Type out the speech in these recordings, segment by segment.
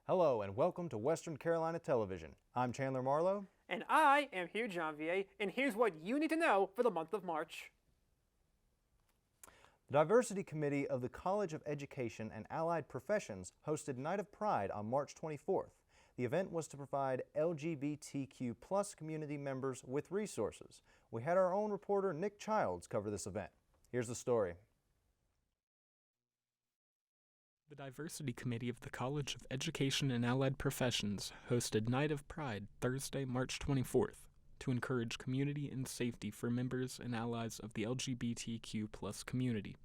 Hello and welcome to Western Carolina Television. I'm Chandler Marlowe. And I am Hugh Janvier, and here's what you need to know for the month of March. The Diversity Committee of the College of Education and Allied Professions hosted Night of Pride on March 24th. The event was to provide LGBTQ+ community members with resources. We had our own reporter Nick Childs cover this event. Here's the story. The Diversity Committee of the College of Education and Allied Professions hosted Night of Pride Thursday, March 24th to encourage community and safety for members and allies of the LGBTQ+ community.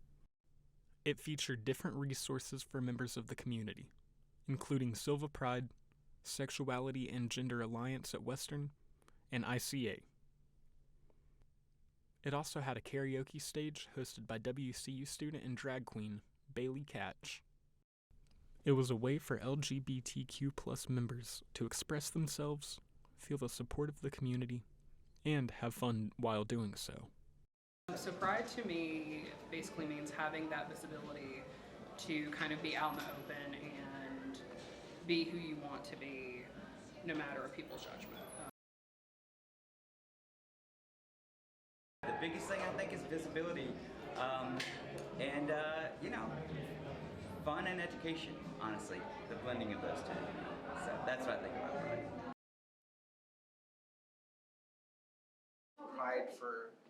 It featured different resources for members of the community, including Silva Pride, Sexuality and Gender Alliance at Western, and ICA. It also had a karaoke stage hosted by WCU student and drag queen Bailey Catch. It was a way for LGBTQ+ members to express themselves, feel the support of the community, and have fun while doing so. So Pride to me basically means having that visibility to kind of be out in the open and be who you want to be, no matter people's judgment. The biggest thing I think is visibility, and fun and education, honestly, the blending of those two. So that's what I think about Pride. Pride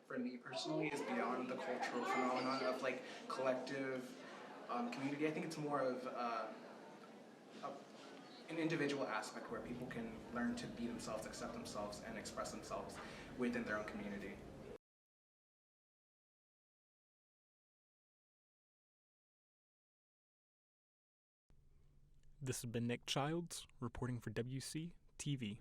for me personally is beyond the cultural phenomenon of like collective community. I think it's more of an individual aspect where people can learn to be themselves, accept themselves, and express themselves within their own community. This has been Nick Childs, reporting for WCTV.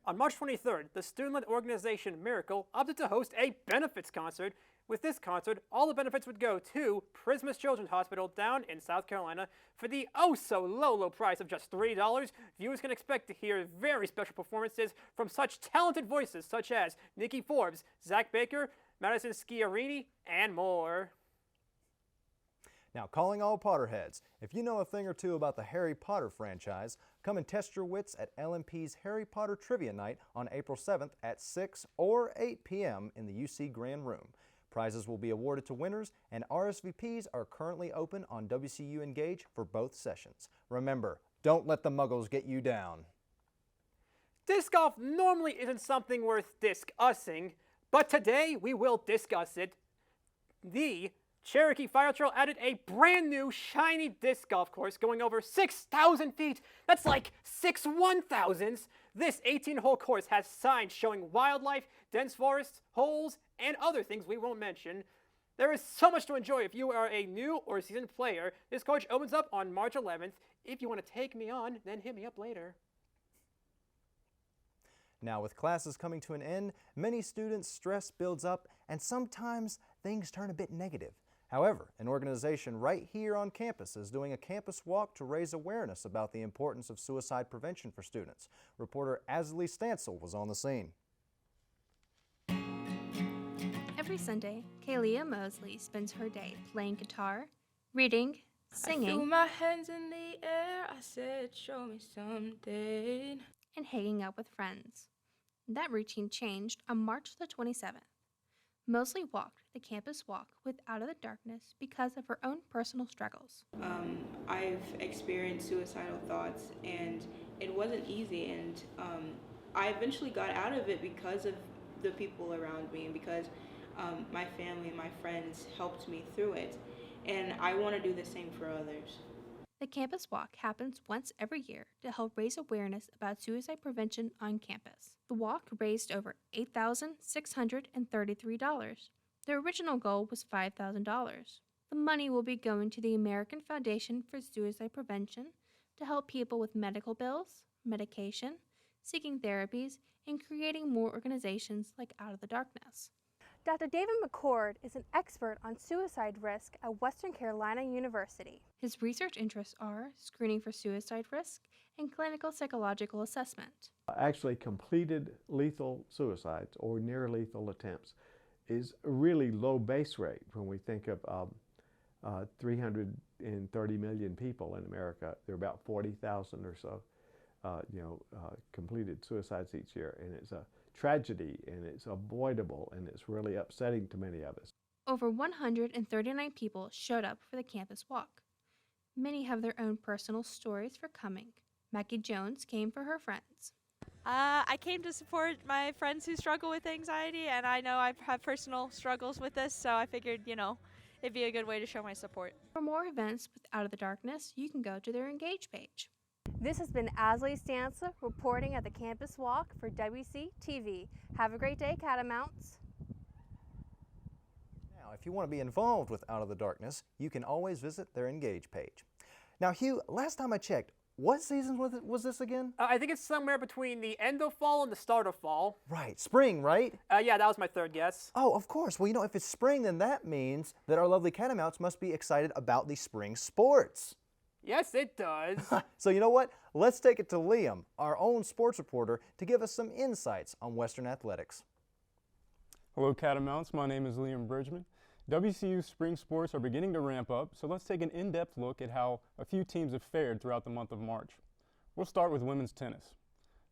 On March 23rd, the student-led organization Miracle opted to host a benefits concert. With this concert, all the benefits would go to Prismus Children's Hospital down in South Carolina. For the oh-so-low price of just $3, viewers can expect to hear very special performances from such talented voices such as Nikki Forbes, Zach Baker, Madison Schiarini, and more. Now, calling all Potterheads, if you know a thing or two about the Harry Potter franchise, come and test your wits at LMP's Harry Potter Trivia Night on April 7th at 6 or 8 p.m. in the UC Grand Room. Prizes will be awarded to winners, and RSVPs are currently open on WCU Engage for both sessions. Remember, don't let the muggles get you down. Disc golf normally isn't something worth discussing, but today we will discuss it. The Cherokee Fire Trail added a brand new shiny disc golf course going over 6,000 feet. That's like 6 1,000s. This 18-hole course has signs showing wildlife, dense forests, holes, and other things we won't mention. There is so much to enjoy if you are a new or seasoned player. This course opens up on March 11th. If you want to take me on, then hit me up later. Now, with classes coming to an end, many students' stress builds up, and sometimes things turn a bit negative. However, an organization right here on campus is doing a campus walk to raise awareness about the importance of suicide prevention for students. Reporter Azalee Stansel was on the scene. Every Sunday, Kalia Mosley spends her day playing guitar, reading, singing, I threw my hands in the air, I said, show me something, and hanging out with friends. That routine changed on March the 27th. Mosley walked the campus walk with Out of the Darkness because of her own personal struggles. I've experienced suicidal thoughts, and it wasn't easy, and I eventually got out of it because of the people around me, and because my family and my friends helped me through it, and I want to do the same for others. The campus walk happens once every year to help raise awareness about suicide prevention on campus. The walk raised over $8,633. The original goal was $5,000. The money will be going to the American Foundation for Suicide Prevention to help people with medical bills, medication, seeking therapies, and creating more organizations like Out of the Darkness. Dr. David McCord is an expert on suicide risk at Western Carolina University. His research interests are screening for suicide risk and clinical psychological assessment. Actually completed lethal suicides or near lethal attempts is a really low base rate when we think of 330 million people in America. There are about 40,000 or so, completed suicides each year, and it's a tragedy, and it's avoidable, and it's really upsetting to many of us. Over 139 people showed up for the campus walk. Many have their own personal stories for coming. Mackie Jones came for her friends. I came to support my friends who struggle with anxiety, and I know I've had personal struggles with this, so I figured, it'd be a good way to show my support. For more events with Out of the Darkness, you can go to their Engage page. This has been Asley Stanza reporting at the Campus Walk for WCTV. Have a great day, Catamounts. Now, if you want to be involved with Out of the Darkness, you can always visit their Engage page. Now, Hugh, last time I checked, what season was this again? I think it's somewhere between the end of fall and the start of fall. Right, spring, right? Yeah, that was my third guess. Oh, of course. Well, if it's spring, then that means that our lovely Catamounts must be excited about the spring sports. Yes, it does. So you know what? Let's take it to Liam, our own sports reporter, to give us some insights on Western athletics. Hello, Catamounts. My name is Liam Bridgman. WCU spring sports are beginning to ramp up, so let's take an in-depth look at how a few teams have fared throughout the month of March. We'll start with women's tennis.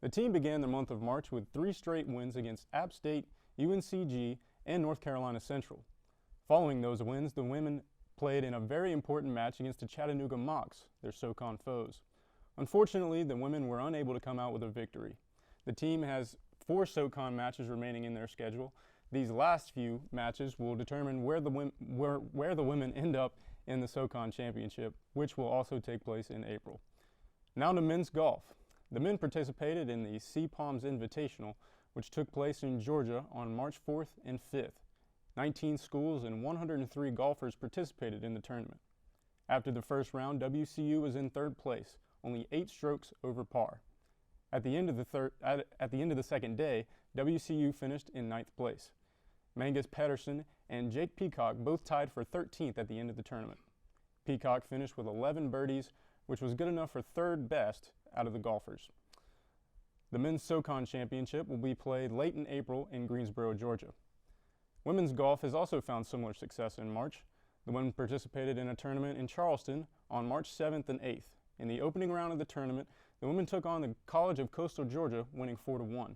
The team began the month of March with 3 straight wins against App State, UNCG, and North Carolina Central. Following those wins, the women played in a very important match against the Chattanooga Mocs, their SoCon foes. Unfortunately, the women were unable to come out with a victory. The team has 4 SoCon matches remaining in their schedule. These last few matches will determine where the women end up in the SoCon Championship, which will also take place in April. Now to men's golf. The men participated in the Sea Palms Invitational, which took place in Georgia on March 4th and 5th. 19 schools and 103 golfers participated in the tournament. After the first round, WCU was in 3rd place, only 8 strokes over par. At the end of the second day, WCU finished in 9th place. Mangus Pedersen and Jake Peacock both tied for 13th at the end of the tournament. Peacock finished with 11 birdies, which was good enough for 3rd best out of the golfers. The men's SoCon Championship will be played late in April in Greensboro, Georgia. Women's golf has also found similar success in March. The women participated in a tournament in Charleston on March 7th and 8th. In the opening round of the tournament, the women took on the College of Coastal Georgia, winning 4-1.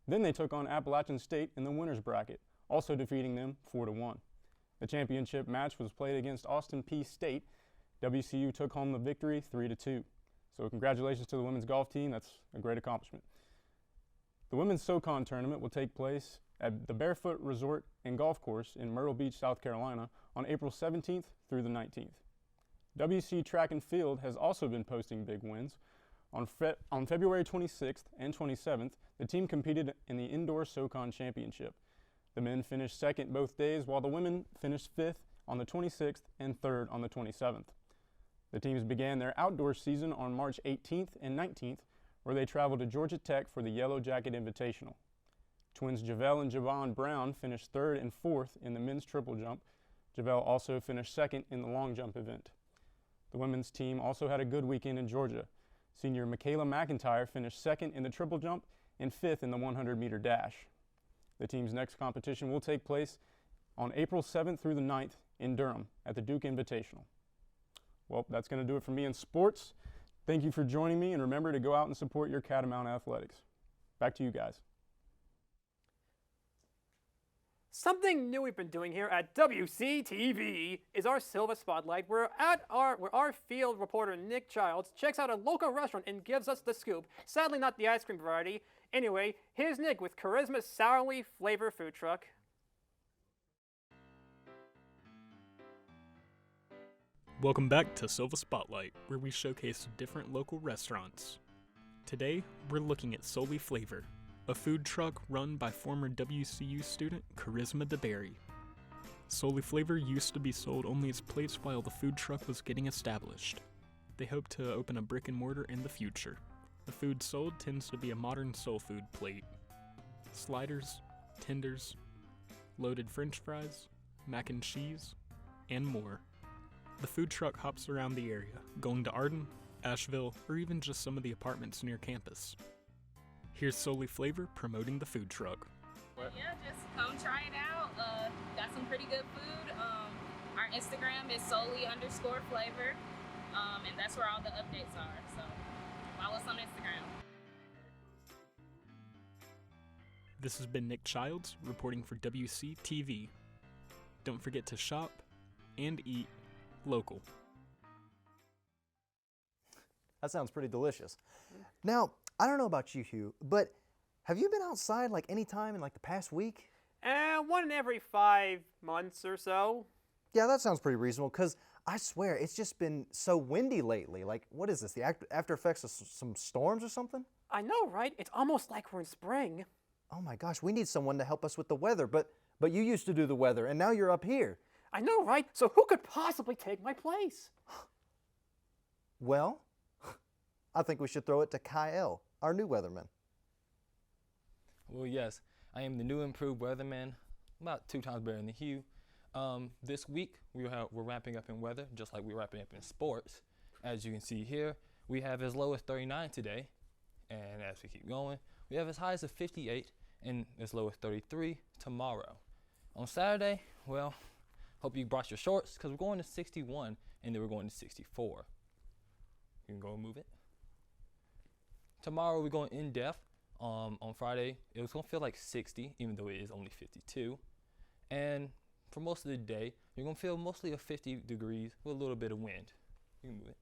Then they took on Appalachian State in the winner's bracket, also defeating them 4-1. The championship match was played against Austin Peay State. WCU took home the victory 3-2. So congratulations to the women's golf team. That's a great accomplishment. The women's SoCon tournament will take place at the Barefoot Resort and Golf Course in Myrtle Beach, South Carolina on April 17th through the 19th. WC Track and Field has also been posting big wins. On February 26th and 27th, the team competed in the Indoor SoCon Championship. The men finished 2nd both days, while the women finished 5th on the 26th and 3rd on the 27th. The teams began their outdoor season on March 18th and 19th, where they traveled to Georgia Tech for the Yellow Jacket Invitational. Twins Javelle and Javon Brown finished 3rd and 4th in the men's triple jump. Javelle also finished 2nd in the long jump event. The women's team also had a good weekend in Georgia. Senior Michaela McIntyre finished 2nd in the triple jump and 5th in the 100-meter dash. The team's next competition will take place on April 7th through the 9th in Durham at the Duke Invitational. Well, that's going to do it for me in sports. Thank you for joining me, and remember to go out and support your Catamount athletics. Back to you guys. Something new we've been doing here at WCTV is our Silver Spotlight, where our field reporter Nick Childs checks out a local restaurant and gives us the scoop. Sadly, not the ice cream variety. Anyway, here's Nick with Charisma's Sourly Flavor Food Truck. Welcome back to Silver Spotlight, where we showcase different local restaurants. Today, we're looking at Sourly Flavor, a food truck run by former WCU student Charisma DeBerry. Sourly Flavor used to be sold only as plates while the food truck was getting established. They hope to open a brick and mortar in the future. The food sold tends to be a modern soul food plate. Sliders, tenders, loaded french fries, mac and cheese, and more. The food truck hops around the area, going to Arden, Asheville, or even just some of the apartments near campus. Here's Sourly Flavor promoting the food truck. Yeah, just come try it out. Got some pretty good food. Our Instagram is solely_flavor, and that's where all the updates are. So follow us on Instagram. This has been Nick Childs reporting for WCTV. Don't forget to shop and eat local. That sounds pretty delicious. Now, I don't know about you, Hugh, but have you been outside like any time in like the past week? One in every 5 months or so. Yeah, that sounds pretty reasonable, because I swear it's just been so windy lately. Like, what is this, the after effects of some storms or something? I know, right? It's almost like we're in spring. Oh my gosh, we need someone to help us with the weather, but you used to do the weather, and now you're up here. I know, right? So who could possibly take my place? Well, I think we should throw it to Kyle, our new weatherman. Well, yes, I am the new improved weatherman, about 2 times better than Hugh. This week, we're wrapping up in weather, just like we're wrapping up in sports. As you can see here, we have as low as 39 today, and as we keep going, we have as high as 58 and as low as 33 tomorrow. On Saturday, well, hope you brought your shorts, because we're going to 61, and then we're going to 64. You can go and move it. Tomorrow, we're going in depth. On Friday, it was going to feel like 60, even though it is only 52. And for most of the day, you're going to feel mostly a 50 degrees with a little bit of wind. You can move it.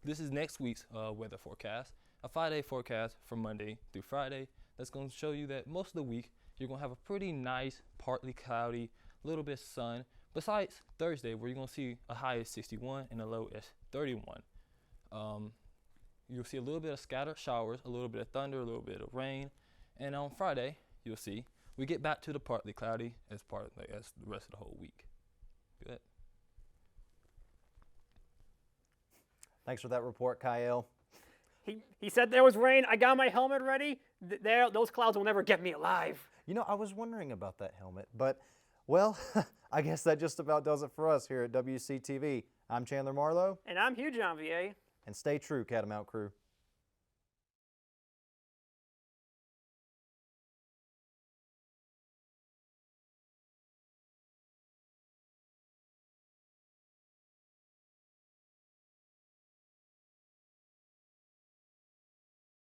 This is next week's weather forecast, a 5-day forecast from Monday through Friday. That's going to show you that most of the week, you're going to have a pretty nice, partly cloudy, little bit of sun, besides Thursday, where you're going to see a high of 61 and a low of 31. You'll see a little bit of scattered showers, a little bit of thunder, a little bit of rain. And on Friday, you'll see we get back to the partly cloudy as the rest of the whole week. Good. Thanks for that report, Kyle. He said there was rain. I got my helmet ready. Those clouds will never get me alive. You know, I was wondering about that helmet, but, well, I guess that just about does it for us here at WCTV. I'm Chandler Marlowe. And I'm Hugh Janvier. And stay true, Catamount Crew.